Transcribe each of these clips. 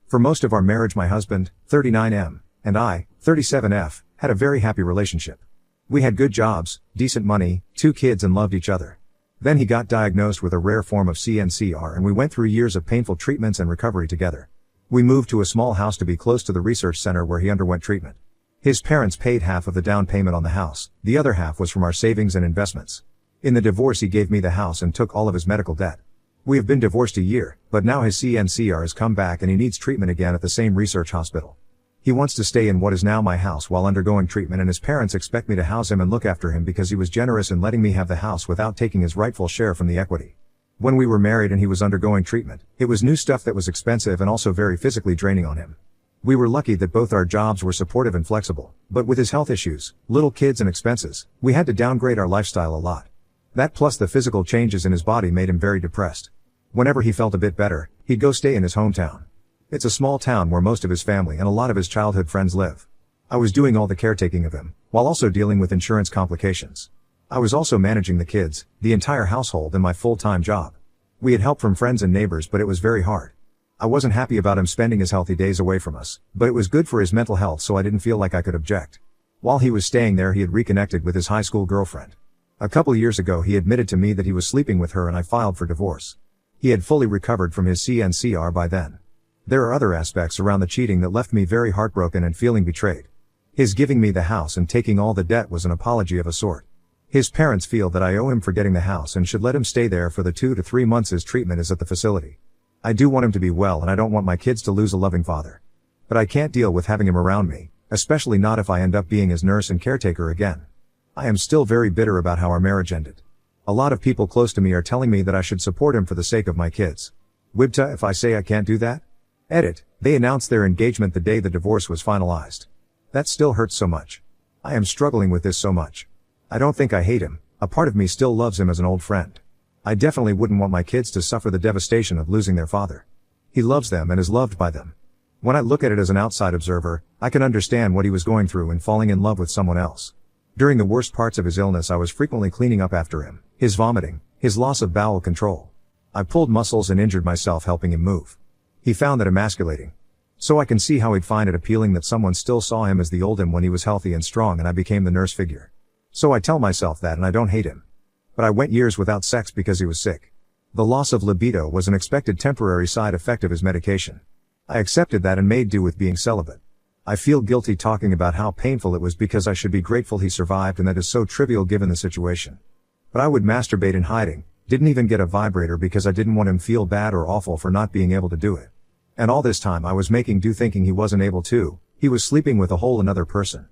For most of our marriage my husband, 39M, and I, 37F, had a very happy relationship. We had good jobs, decent money, 2 kids and loved each other. Then he got diagnosed with a rare form of CNCR and we went through years of painful treatments and recovery together. We moved to a small house to be close to the research center where he underwent treatment. His parents paid half of the down payment on the house, the other half was from our savings and investments. In the divorce he gave me the house and took all of his medical debt. We have been divorced a year, but now his CNCR has come back and he needs treatment again at the same research hospital. He wants to stay in what is now my house while undergoing treatment and his parents expect me to house him and look after him because he was generous in letting me have the house without taking his rightful share from the equity. When we were married and he was undergoing treatment, it was new stuff that was expensive and also very physically draining on him. We were lucky that both our jobs were supportive and flexible, but with his health issues, little kids and expenses, we had to downgrade our lifestyle a lot. That plus the physical changes in his body made him very depressed. Whenever he felt a bit better, he'd go stay in his hometown. It's a small town where most of his family and a lot of his childhood friends live. I was doing all the caretaking of him, while also dealing with insurance complications. I was also managing the kids, the entire household and my full-time job. We had help from friends and neighbors but it was very hard. I wasn't happy about him spending his healthy days away from us, but it was good for his mental health so I didn't feel like I could object. While he was staying there he had reconnected with his high school girlfriend. A couple years ago he admitted to me that he was sleeping with her and I filed for divorce. He had fully recovered from his CNCR by then. There are other aspects around the cheating that left me very heartbroken and feeling betrayed. His giving me the house and taking all the debt was an apology of a sort. His parents feel that I owe him for getting the house and should let him stay there for the 2 to 3 months his treatment is at the facility. I do want him to be well and I don't want my kids to lose a loving father. But I can't deal with having him around me, especially not if I end up being his nurse and caretaker again. I am still very bitter about how our marriage ended. A lot of people close to me are telling me that I should support him for the sake of my kids. Wibta if I say I can't do that? Edit, they announced their engagement the day the divorce was finalized. That still hurts so much. I am struggling with this so much. I don't think I hate him, a part of me still loves him as an old friend. I definitely wouldn't want my kids to suffer the devastation of losing their father. He loves them and is loved by them. When I look at it as an outside observer, I can understand what he was going through in falling in love with someone else. During the worst parts of his illness I was frequently cleaning up after him, his vomiting, his loss of bowel control. I pulled muscles and injured myself helping him move. He found that emasculating. So I can see how he'd find it appealing that someone still saw him as the old him when he was healthy and strong and I became the nurse figure. So I tell myself that and I don't hate him. But I went years without sex because he was sick. The loss of libido was an expected temporary side effect of his medication. I accepted that and made do with being celibate. I feel guilty talking about how painful it was because I should be grateful he survived and that is so trivial given the situation. But I would masturbate in hiding, didn't even get a vibrator because I didn't want him feel bad or awful for not being able to do it. And all this time I was making do thinking he wasn't able to, he was sleeping with a whole another person.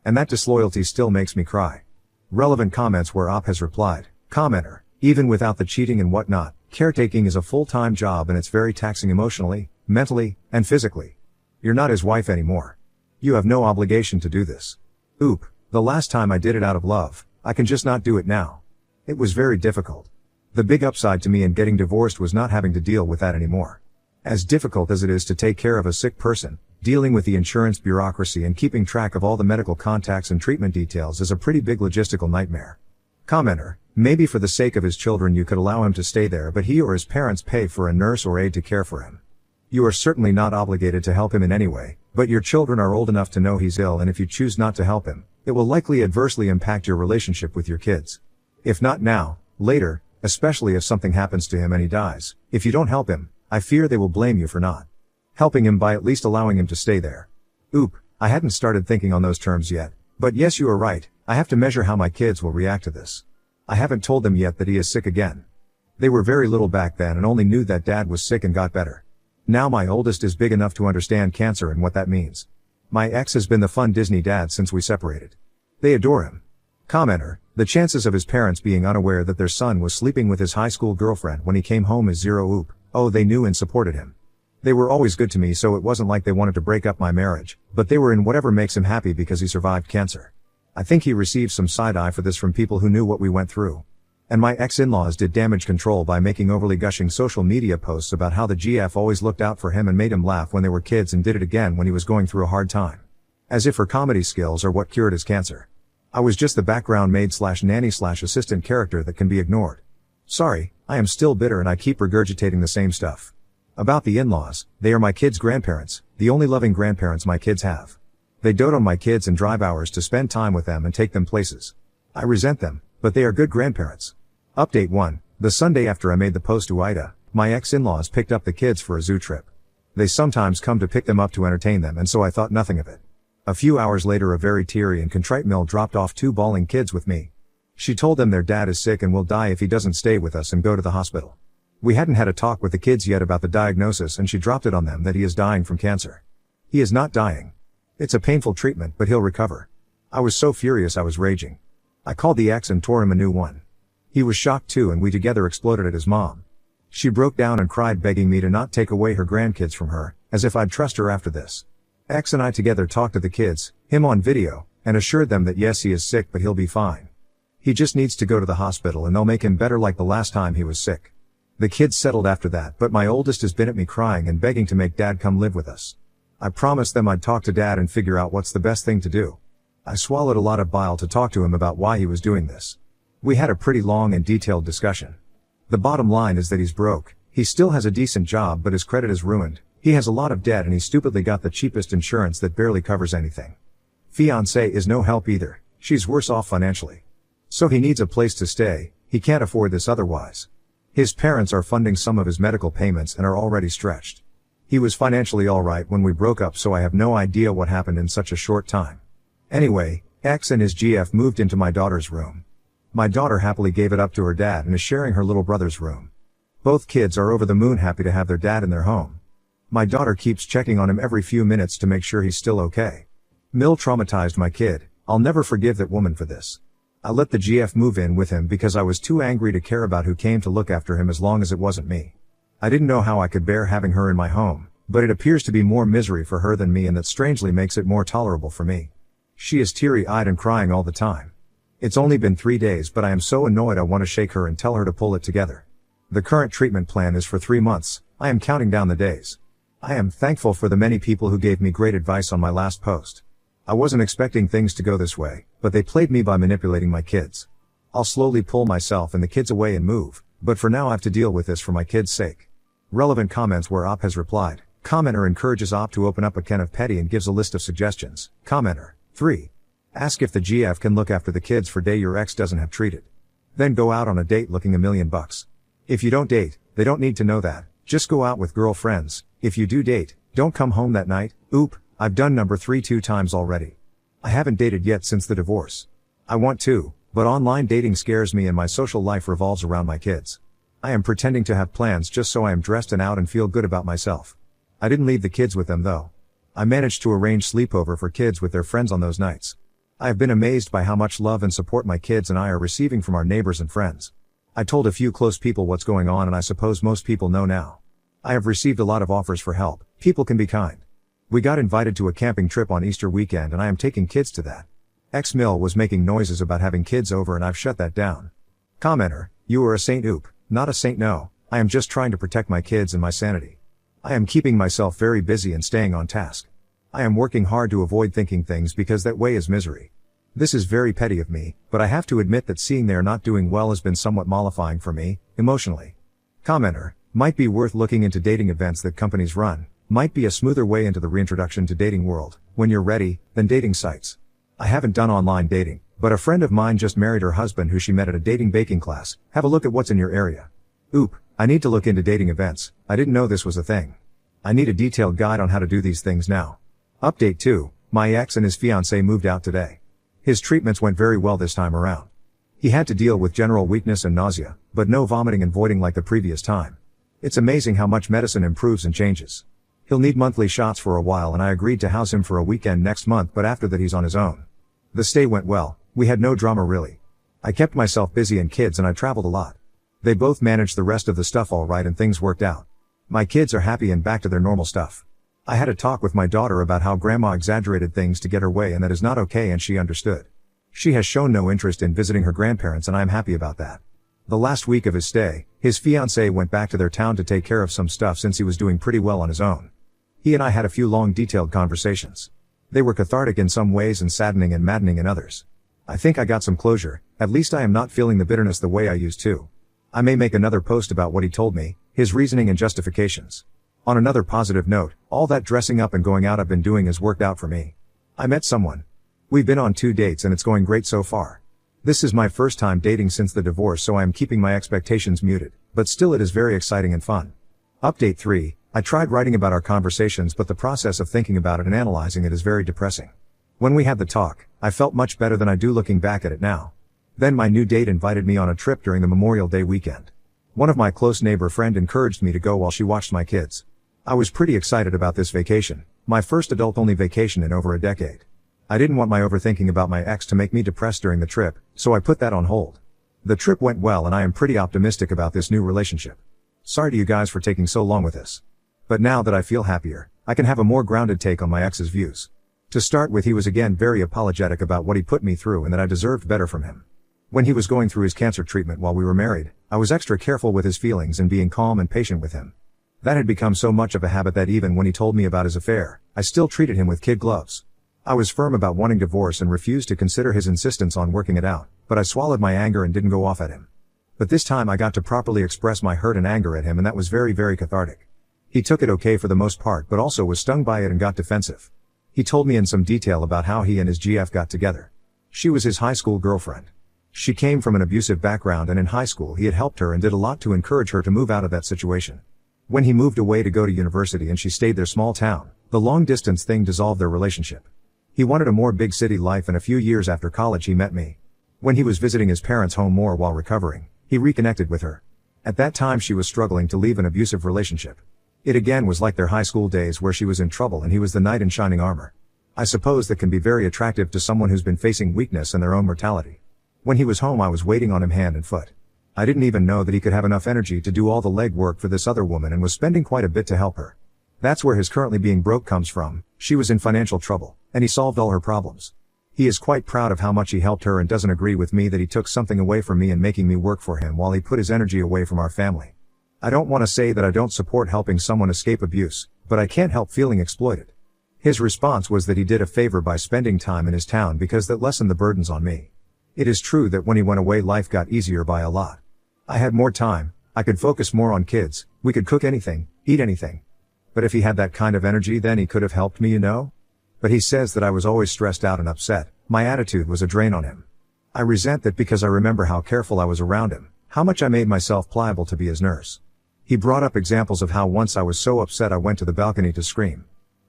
And that disloyalty still makes me cry. Relevant comments where Op has replied, commenter, even without the cheating and whatnot, caretaking is a full-time job and it's very taxing emotionally, mentally, and physically. You're not his wife anymore. You have no obligation to do this. Oop, the last time I did it out of love, I can just not do it now. It was very difficult. The big upside to me in getting divorced was not having to deal with that anymore. As difficult as it is to take care of a sick person, dealing with the insurance bureaucracy and keeping track of all the medical contacts and treatment details is a pretty big logistical nightmare. Commenter, maybe for the sake of his children you could allow him to stay there but he or his parents pay for a nurse or aide to care for him. You are certainly not obligated to help him in any way, but your children are old enough to know he's ill and if you choose not to help him, it will likely adversely impact your relationship with your kids. If not now, later, especially if something happens to him and he dies, if you don't help him, I fear they will blame you for not helping him by at least allowing him to stay there. Oop, I hadn't started thinking on those terms yet, but yes you are right, I have to measure how my kids will react to this. I haven't told them yet that he is sick again. They were very little back then and only knew that dad was sick and got better. Now my oldest is big enough to understand cancer and what that means. My ex has been the fun Disney dad since we separated. They adore him. Commenter, the chances of his parents being unaware that their son was sleeping with his high school girlfriend when he came home is 0. Oop. Oh, they knew and supported him. They were always good to me so it wasn't like they wanted to break up my marriage, but they were in whatever makes him happy because he survived cancer. I think he received some side eye for this from people who knew what we went through. And my ex-in-laws did damage control by making overly gushing social media posts about how the GF always looked out for him and made him laugh when they were kids and did it again when he was going through a hard time. As if her comedy skills are what cured his cancer. I was just the background maid/nanny/assistant character that can be ignored. Sorry, I am still bitter and I keep regurgitating the same stuff. About the in-laws, they are my kids' grandparents, the only loving grandparents my kids have. They dote on my kids and drive hours to spend time with them and take them places. I resent them, but they are good grandparents. Update 1. The Sunday after I made the post to Ida, my ex-in-laws picked up the kids for a zoo trip. They sometimes come to pick them up to entertain them, and so I thought nothing of it. A few hours later, a very teary and contrite Mill dropped off 2 bawling kids with me. She told them their dad is sick and will die if he doesn't stay with us and go to the hospital. We hadn't had a talk with the kids yet about the diagnosis, and she dropped it on them that he is dying from cancer. He is not dying. It's a painful treatment, but he'll recover. I was so furious I was raging. I called the ex and tore him a new one. He was shocked too, and we together exploded at his mom. She broke down and cried, begging me to not take away her grandkids from her, as if I'd trust her after this. Ex and I together talked to the kids, him on video, and assured them that yes, he is sick, but he'll be fine. He just needs to go to the hospital and they'll make him better like the last time he was sick. The kids settled after that, but my oldest has been at me crying and begging to make dad come live with us. I promised them I'd talk to dad and figure out what's the best thing to do. I swallowed a lot of bile to talk to him about why he was doing this. We had a pretty long and detailed discussion. The bottom line is that he's broke. He still has a decent job, but his credit is ruined. He has a lot of debt and he stupidly got the cheapest insurance that barely covers anything. Fiancée is no help either. She's worse off financially. So he needs a place to stay. He can't afford this otherwise. His parents are funding some of his medical payments and are already stretched. He was financially alright when we broke up, so I have no idea what happened in such a short time. Anyway, X and his GF moved into my daughter's room. My daughter happily gave it up to her dad and is sharing her little brother's room. Both kids are over the moon happy to have their dad in their home. My daughter keeps checking on him every few minutes to make sure he's still okay. Mill traumatized my kid. I'll never forgive that woman for this. I let the GF move in with him because I was too angry to care about who came to look after him as long as it wasn't me. I didn't know how I could bear having her in my home, but it appears to be more misery for her than me, and that strangely makes it more tolerable for me. She is teary-eyed and crying all the time. It's only been 3 days, but I am so annoyed I want to shake her and tell her to pull it together. The current treatment plan is for 3 months. I am counting down the days. I am thankful for the many people who gave me great advice on my last post. I wasn't expecting things to go this way, but they played me by manipulating my kids. I'll slowly pull myself and the kids away and move, but for now I have to deal with this for my kids' sake. Relevant comments where Op has replied. Commenter encourages Op to open up a can of petty and gives a list of suggestions. Commenter. 3. Ask if the GF can look after the kids for day your ex doesn't have treated. Then go out on a date looking $1,000,000. If you don't date, they don't need to know that. Just go out with girlfriends. If you do date, don't come home that night. Oop. I've done number 3 2 times already. I haven't dated yet since the divorce. I want to, but online dating scares me and my social life revolves around my kids. I am pretending to have plans just so I am dressed and out and feel good about myself. I didn't leave the kids with them though. I managed to arrange sleepover for kids with their friends on those nights. I have been amazed by how much love and support my kids and I are receiving from our neighbors and friends. I told a few close people what's going on, and I suppose most people know now. I have received a lot of offers for help. People can be kind. We got invited to a camping trip on Easter weekend and I am taking kids to that. X-Mill was making noises about having kids over and I've shut that down. Commenter. You are a saint. Oop. Not a saint, no. I am just trying to protect my kids and my sanity. I am keeping myself very busy and staying on task. I am working hard to avoid thinking things because that way is misery. This is very petty of me, but I have to admit that seeing they are not doing well has been somewhat mollifying for me, emotionally. Commenter. Might be worth looking into dating events that companies run. Might be a smoother way into the reintroduction to dating world, when you're ready, than dating sites. I haven't done online dating, but a friend of mine just married her husband who she met at a dating baking class. Have a look at what's in your area. Oop. I need to look into dating events. I didn't know this was a thing. I need a detailed guide on how to do these things now. Update 2. My ex and his fiancée moved out today. His treatments went very well this time around. He had to deal with general weakness and nausea, but no vomiting and voiding like the previous time. It's amazing how much medicine improves and changes. He'll need monthly shots for a while and I agreed to house him for a weekend next month, but after that he's on his own. The stay went well. We had no drama really. I kept myself busy and kids and I traveled a lot. They both managed the rest of the stuff all right and things worked out. My kids are happy and back to their normal stuff. I had a talk with my daughter about how grandma exaggerated things to get her way and that is not okay, and she understood. She has shown no interest in visiting her grandparents and I am happy about that. The last week of his stay, his fiancée went back to their town to take care of some stuff since he was doing pretty well on his own. He and I had a few long detailed conversations. They were cathartic in some ways and saddening and maddening in others. I think I got some closure. At least I am not feeling the bitterness the way I used to. I may make another post about what he told me, his reasoning and justifications. On another positive note, all that dressing up and going out I've been doing has worked out for me. I met someone. We've been on 2 dates and it's going great so far. This is my first time dating since the divorce, so I am keeping my expectations muted, but still it is very exciting and fun. Update 3, I tried writing about our conversations, but the process of thinking about it and analyzing it is very depressing. When we had the talk, I felt much better than I do looking back at it now. Then my new date invited me on a trip during the Memorial Day weekend. One of my close neighbor friend encouraged me to go while she watched my kids. I was pretty excited about this vacation, my first adult-only vacation in over a decade. I didn't want my overthinking about my ex to make me depressed during the trip, so I put that on hold. The trip went well and I am pretty optimistic about this new relationship. Sorry to you guys for taking so long with this. But now that I feel happier, I can have a more grounded take on my ex's views. To start with, he was again very apologetic about what he put me through and that I deserved better from him. When he was going through his cancer treatment while we were married, I was extra careful with his feelings and being calm and patient with him. That had become so much of a habit that even when he told me about his affair, I still treated him with kid gloves. I was firm about wanting divorce and refused to consider his insistence on working it out, but I swallowed my anger and didn't go off at him. But this time I got to properly express my hurt and anger at him, and that was very, very cathartic. He took it okay for the most part, but also was stung by it and got defensive. He told me in some detail about how he and his GF got together. She was his high school girlfriend. She came from an abusive background, and in high school he had helped her and did a lot to encourage her to move out of that situation. When he moved away to go to university and she stayed their small town, the long distance thing dissolved their relationship. He wanted a more big city life, and a few years after college he met me. When he was visiting his parents' home more while recovering, he reconnected with her. At that time she was struggling to leave an abusive relationship. It again was like their high school days where she was in trouble and he was the knight in shining armor. I suppose that can be very attractive to someone who's been facing weakness and their own mortality. When he was home I was waiting on him hand and foot. I didn't even know that he could have enough energy to do all the legwork for this other woman and was spending quite a bit to help her. That's where his currently being broke comes from. She was in financial trouble, and he solved all her problems. He is quite proud of how much he helped her and doesn't agree with me that he took something away from me and making me work for him while he put his energy away from our family. I don't want to say that I don't support helping someone escape abuse, but I can't help feeling exploited. His response was that he did a favor by spending time in his town because that lessened the burdens on me. It is true that when he went away life got easier by a lot. I had more time, I could focus more on kids, we could cook anything, eat anything. But if he had that kind of energy then he could have helped me, you know? But he says that I was always stressed out and upset, my attitude was a drain on him. I resent that because I remember how careful I was around him, how much I made myself pliable to be his nurse. He brought up examples of how once I was so upset I went to the balcony to scream.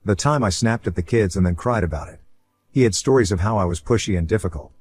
The time I snapped at the kids and then cried about it. He had stories of how I was pushy and difficult.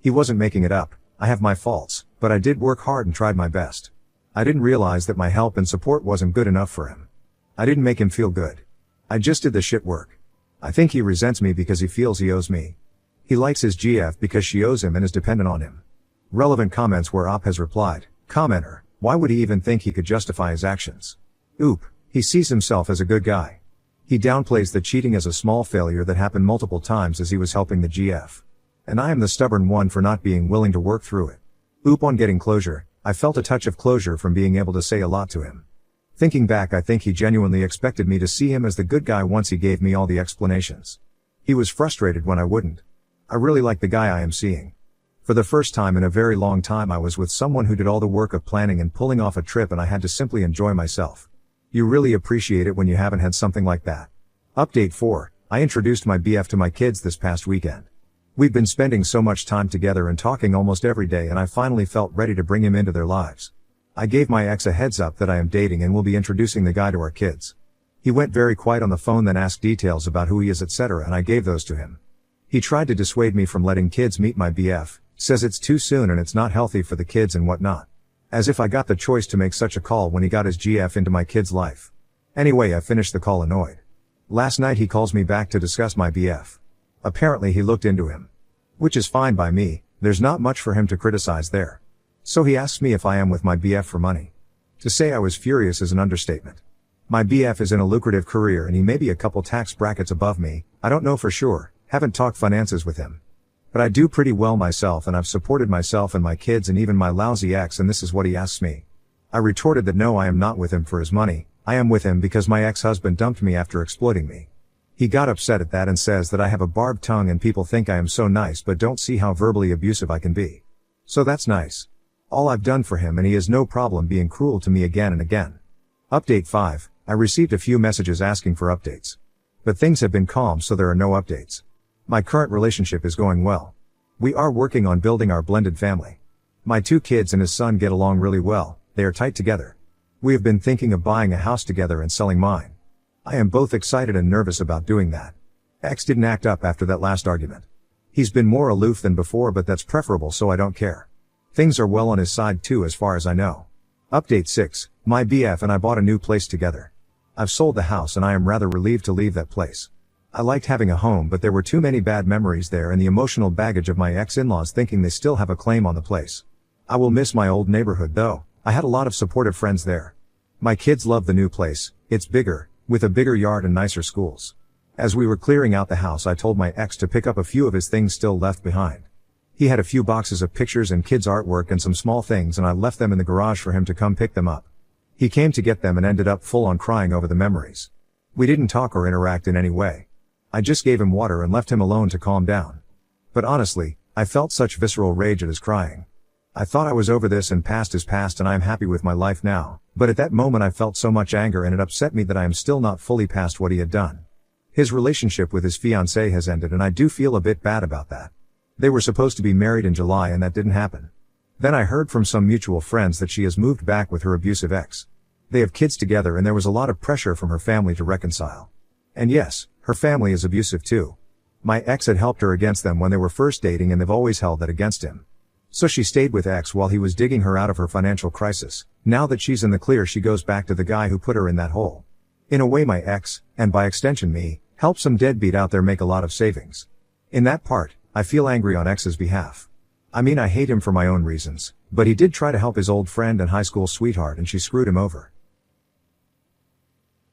He wasn't making it up, I have my faults, but I did work hard and tried my best. I didn't realize that my help and support wasn't good enough for him. I didn't make him feel good. I just did the shit work. I think he resents me because he feels he owes me. He likes his GF because she owes him and is dependent on him. Relevant comments where Op has replied, commenter, why would he even think he could justify his actions? Oop, he sees himself as a good guy. He downplays the cheating as a small failure that happened multiple times as he was helping the GF. And I am the stubborn one for not being willing to work through it. Oop, on getting closure, I felt a touch of closure from being able to say a lot to him. Thinking back, I think he genuinely expected me to see him as the good guy once he gave me all the explanations. He was frustrated when I wouldn't. I really like the guy I am seeing. For the first time in a very long time I was with someone who did all the work of planning and pulling off a trip, and I had to simply enjoy myself. You really appreciate it when you haven't had something like that. Update 4, I introduced my BF to my kids this past weekend. We've been spending so much time together and talking almost every day, and I finally felt ready to bring him into their lives. I gave my ex a heads up that I am dating and will be introducing the guy to our kids. He went very quiet on the phone, then asked details about who he is, etc., and I gave those to him. He tried to dissuade me from letting kids meet my BF, says it's too soon and it's not healthy for the kids and whatnot. As if I got the choice to make such a call when he got his GF into my kid's life. Anyway, I finished the call annoyed. Last night he calls me back to discuss my BF. Apparently he looked into him. Which is fine by me, there's not much for him to criticize there. So he asks me if I am with my BF for money. To say I was furious is an understatement. My BF is in a lucrative career and he may be a couple tax brackets above me, I don't know for sure, haven't talked finances with him. But I do pretty well myself and I've supported myself and my kids and even my lousy ex, and this is what he asks me. I retorted that no, I am not with him for his money, I am with him because my ex-husband dumped me after exploiting me. He got upset at that and says that I have a barbed tongue and people think I am so nice but don't see how verbally abusive I can be. So that's nice. All I've done for him and he has no problem being cruel to me again and again. Update 5, I received a few messages asking for updates. But things have been calm, so there are no updates. My current relationship is going well. We are working on building our blended family. My 2 kids and his son get along really well, they are tight together. We have been thinking of buying a house together and selling mine. I am both excited and nervous about doing that. X didn't act up after that last argument. He's been more aloof than before, but that's preferable, so I don't care. Things are well on his side too, as far as I know. Update 6, my BF and I bought a new place together. I've sold the house and I am rather relieved to leave that place. I liked having a home, but there were too many bad memories there and the emotional baggage of my ex-in-laws thinking they still have a claim on the place. I will miss my old neighborhood though, I had a lot of supportive friends there. My kids love the new place, it's bigger, with a bigger yard and nicer schools. As we were clearing out the house, I told my ex to pick up a few of his things still left behind. He had a few boxes of pictures and kids' artwork and some small things, and I left them in the garage for him to come pick them up. He came to get them and ended up full on crying over the memories. We didn't talk or interact in any way. I just gave him water and left him alone to calm down. But honestly, I felt such visceral rage at his crying. I thought I was over this and past is past and I am happy with my life now, but at that moment I felt so much anger and it upset me that I am still not fully past what he had done. His relationship with his fiancée has ended and I do feel a bit bad about that. They were supposed to be married in July and that didn't happen. Then I heard from some mutual friends that she has moved back with her abusive ex. They have kids together and there was a lot of pressure from her family to reconcile. And yes, her family is abusive too. My ex had helped her against them when they were first dating and they've always held that against him. So she stayed with ex while he was digging her out of her financial crisis. Now that she's in the clear, she goes back to the guy who put her in that hole. In a way my ex, and by extension me, helped some deadbeat out there make a lot of savings. In that part, I feel angry on ex's behalf. I mean, I hate him for my own reasons, but he did try to help his old friend and high school sweetheart and she screwed him over.